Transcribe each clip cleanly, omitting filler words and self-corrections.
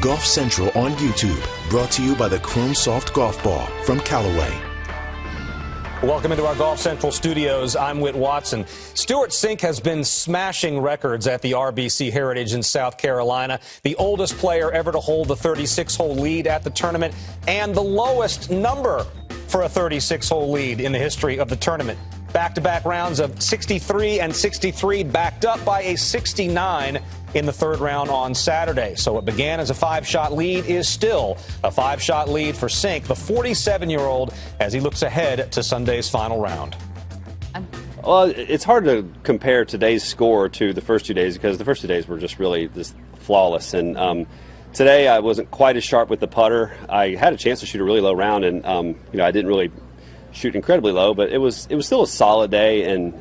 Golf Central on YouTube, brought to you by the Chrome Soft Golf Ball from Callaway. Welcome into our Golf Central studios. I'm Whit Watson. Stewart Cink has been smashing records at the RBC Heritage in South Carolina, the oldest player ever to hold the 36-hole lead at the tournament, and the lowest number for a 36-hole lead in the history of the tournament. Back-to-back rounds of 63 and 63, backed up by a 69 in the third round on Saturday. So what began as a 5-shot lead is still a 5-shot lead for Cink, the 47-year-old, as he looks ahead to Sunday's final round. Well, it's hard to compare today's score to the first 2 days because the first 2 days were just really just flawless. And today I wasn't quite as sharp with the putter. I had a chance to shoot a really low round, and I didn't really shoot incredibly low, but it was still a solid day. And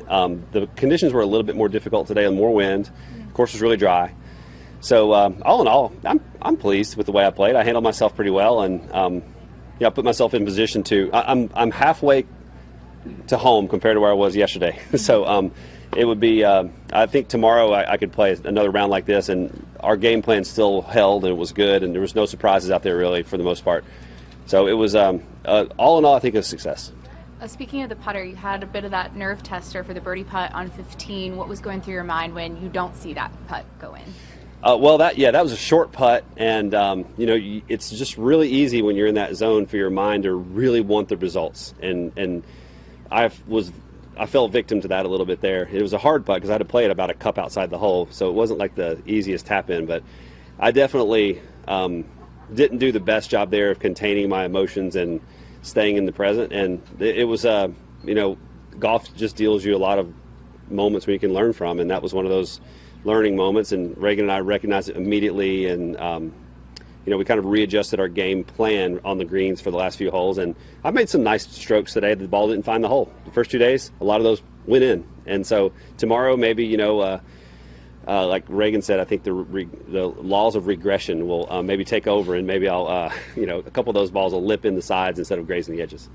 the conditions were a little bit more difficult today, and more wind. The course was really dry. So all in all, I'm pleased with the way I played. I handled myself pretty well, and I put myself in position to. I'm halfway to home compared to where I was yesterday. So it would be. I think tomorrow I could play another round like this, and our game plan still held, and it was good, and there was no surprises out there really for the most part. So it was all in all, I think, a success. Speaking of the putter, you had a bit of that nerve tester for the birdie putt on 15. What was going through your mind when you don't see that putt go in? Well, that was a short putt, and it's just really easy when you're in that zone for your mind to really want the results. And I fell victim to that a little bit there. It was a hard putt because I had to play it about a cup outside the hole, so it wasn't like the easiest tap in. But I definitely didn't do the best job there of containing my emotions and staying in the present. And it was golf just deals you a lot of moments where you can learn from, and that was one of those learning moments. And Reagan and I recognized it immediately, and we kind of readjusted our game plan on the greens for the last few holes. And I made some nice strokes today. The ball didn't find the hole. The first 2 days, a lot of those went in. And so tomorrow, maybe like Reagan said, I think the laws of regression will maybe take over, and maybe I'll a couple of those balls will lip in the sides instead of grazing the edges.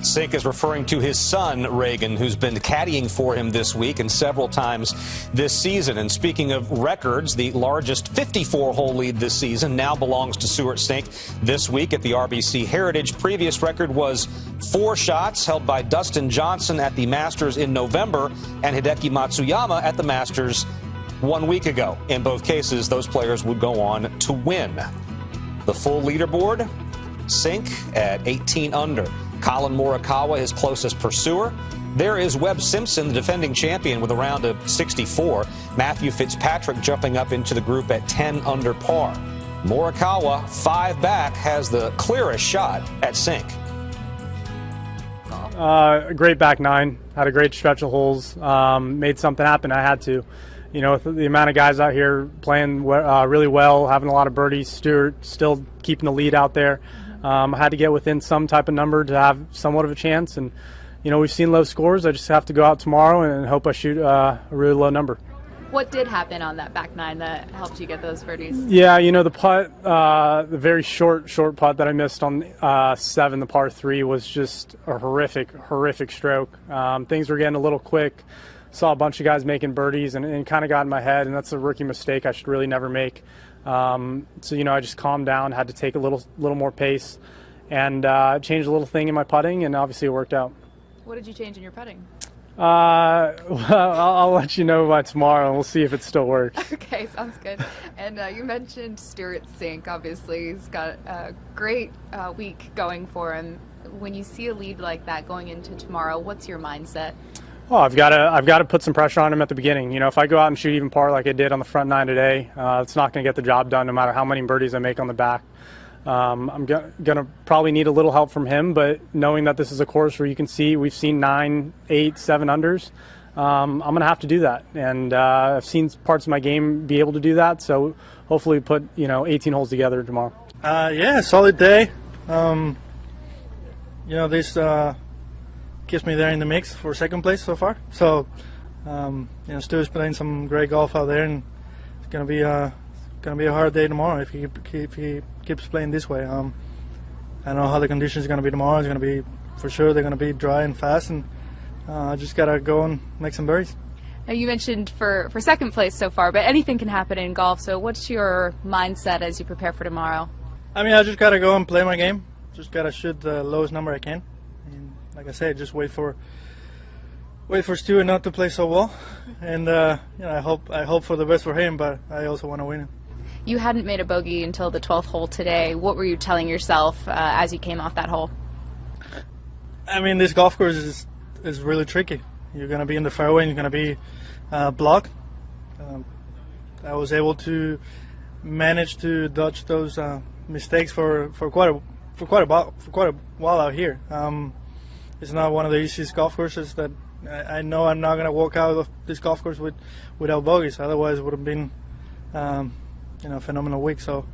Cink is referring to his son, Reagan, who's been caddying for him this week and several times this season. And speaking of records, the largest 54-hole lead this season now belongs to Stewart Cink this week at the RBC Heritage. Previous record was 4 shots, held by Dustin Johnson at the Masters in November and Hideki Matsuyama at the Masters 1 week ago. In both cases, those players would go on to win. The full leaderboard, Cink at 18 under. Collin Morikawa, his closest pursuer. There is Webb Simpson, the defending champion, with a round of 64. Matthew Fitzpatrick jumping up into the group at 10 under par. Morikawa, 5 back, has the clearest shot at Cink. A great back 9. Had a great stretch of holes. Made something happen. I had to. With the amount of guys out here playing really well, having a lot of birdies, Stewart still keeping the lead out there. I had to get within some type of number to have somewhat of a chance, and we've seen low scores. I just have to go out tomorrow and hope I shoot a really low number. What did happen on that back 9 that helped you get those birdies? Yeah, the putt, the very short putt that I missed on 7, the par 3, was just a horrific stroke. Things were getting a little quick. Saw a bunch of guys making birdies and kind of got in my head, and that's a rookie mistake I should really never make. So I just calmed down, had to take a little more pace, and changed a little thing in my putting, and obviously it worked out. What did you change in your putting? Well, I'll let you know by tomorrow, and we'll see if it still works. Okay, sounds good. And you mentioned Stewart Cink. Obviously, he's got a great week going for him. When you see a lead like that going into tomorrow, what's your mindset? Well, I've got to put some pressure on him at the beginning. If I go out and shoot even par like I did on the front 9 today, it's not going to get the job done no matter how many birdies I make on the back. I'm going to probably need a little help from him, but knowing that this is a course where we've seen 9, 8, 7 unders, I'm going to have to do that. And I've seen parts of my game be able to do that, so hopefully put 18 holes together tomorrow. Yeah, solid day. This keeps me there in the mix for second place so far. So, Stuart's playing some great golf out there, and it's gonna be a hard day tomorrow if he keeps playing this way. I don't know how the conditions are gonna be tomorrow. It's gonna be, for sure, they're gonna be dry and fast, and I just gotta go and make some birdies. You mentioned for second place so far, but anything can happen in golf. So what's your mindset as you prepare for tomorrow? I mean, I just gotta go and play my game. Just gotta shoot the lowest number I can. And like I said, just wait for Stewart not to play so well. And I hope for the best for him, but I also want to win it. You hadn't made a bogey until the 12th hole today. What were you telling yourself as you came off that hole? I mean, this golf course is really tricky. You're going to be in the fairway and you're going to be blocked. I was able to manage to dodge those mistakes for quite a while out here. It's not one of the easiest golf courses that I know I'm not going to walk out of this golf course without bogeys. Otherwise, it would have been a phenomenal week. So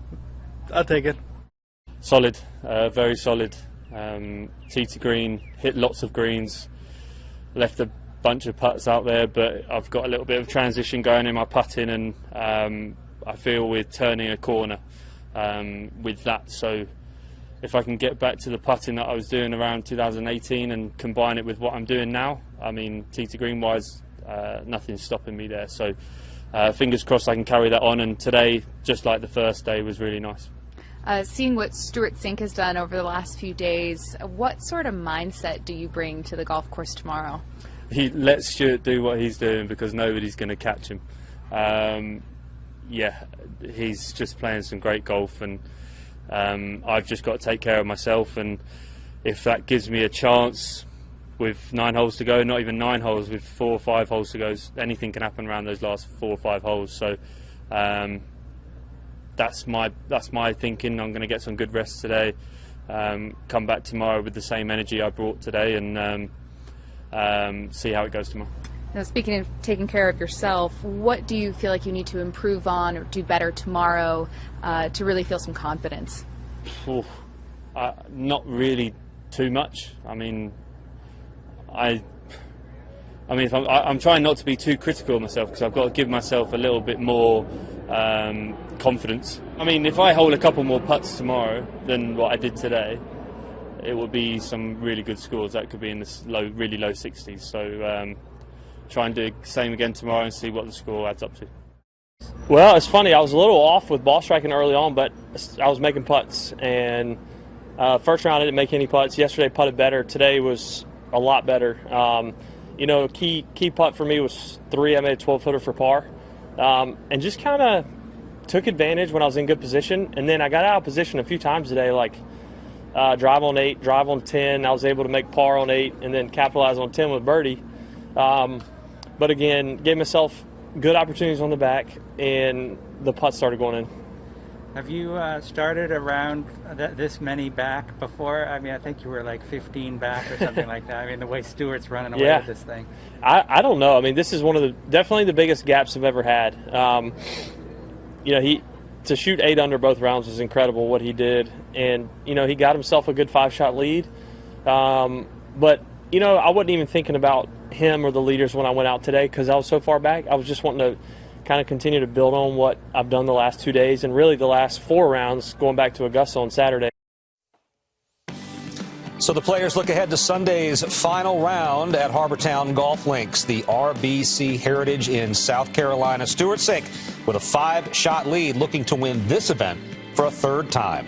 I'll take it. Solid, very solid. Tee to green, hit lots of greens, left a bunch of putts out there, but I've got a little bit of transition going in my putting, and I feel we're turning a corner with that. So if I can get back to the putting that I was doing around 2018 and combine it with what I'm doing now, I mean, tee to green wise, nothing's stopping me there. So fingers crossed I can carry that on, and today, just like the first day, was really nice. Seeing what Stewart Cink has done over the last few days, what sort of mindset do you bring to the golf course tomorrow? He lets Stewart do what he's doing because nobody's going to catch him. Yeah, he's just playing some great golf, and I've just got to take care of myself, and if that gives me a chance with 9 holes to go, not even 9 holes, with 4 or 5 holes to go, anything can happen around those last 4 or 5 holes. So that's my thinking. I'm going to get some good rest today, come back tomorrow with the same energy I brought today, and see how it goes tomorrow. Now, speaking of taking care of yourself, what do you feel like you need to improve on or do better tomorrow to really feel some confidence? Not really too much. I mean, if I'm trying not to be too critical of myself, because I've got to give myself a little bit more confidence. I mean, if I hold a couple more putts tomorrow than what I did today, it will be some really good scores. That could be in the really low 60s. So try and do the same again tomorrow and see what the score adds up to. Well, it's funny. I was a little off with ball striking early on, but I was making putts. And first round I didn't make any putts. Yesterday putted better. Today was a lot better. Key putt for me was 3. I made a 12-footer for par, and just kind of took advantage when I was in good position. And then I got out of position a few times today, like drive on 8, drive on 10. I was able to make par on 8 and then capitalize on 10 with birdie. But again, gave myself good opportunities on the back, and the putts started going in. Have you started around this many back before? I mean, I think you were like 15 back or something like that. I mean, the way Stewart's running away with this thing. I don't know. I mean, this is definitely the biggest gaps I've ever had. To shoot 8 under both rounds was incredible what he did, and he got himself a good 5-shot lead. But I wasn't even thinking about him or the leaders when I went out today because I was so far back. I was just wanting to kind of continue to build on what I've done the last 2 days and really the last 4 rounds going back to Augusta on Saturday. So the players look ahead to Sunday's final round at Harbour Town Golf Links, the RBC Heritage in South Carolina. Stewart Cink with a 5-shot lead, looking to win this event for a 3rd time.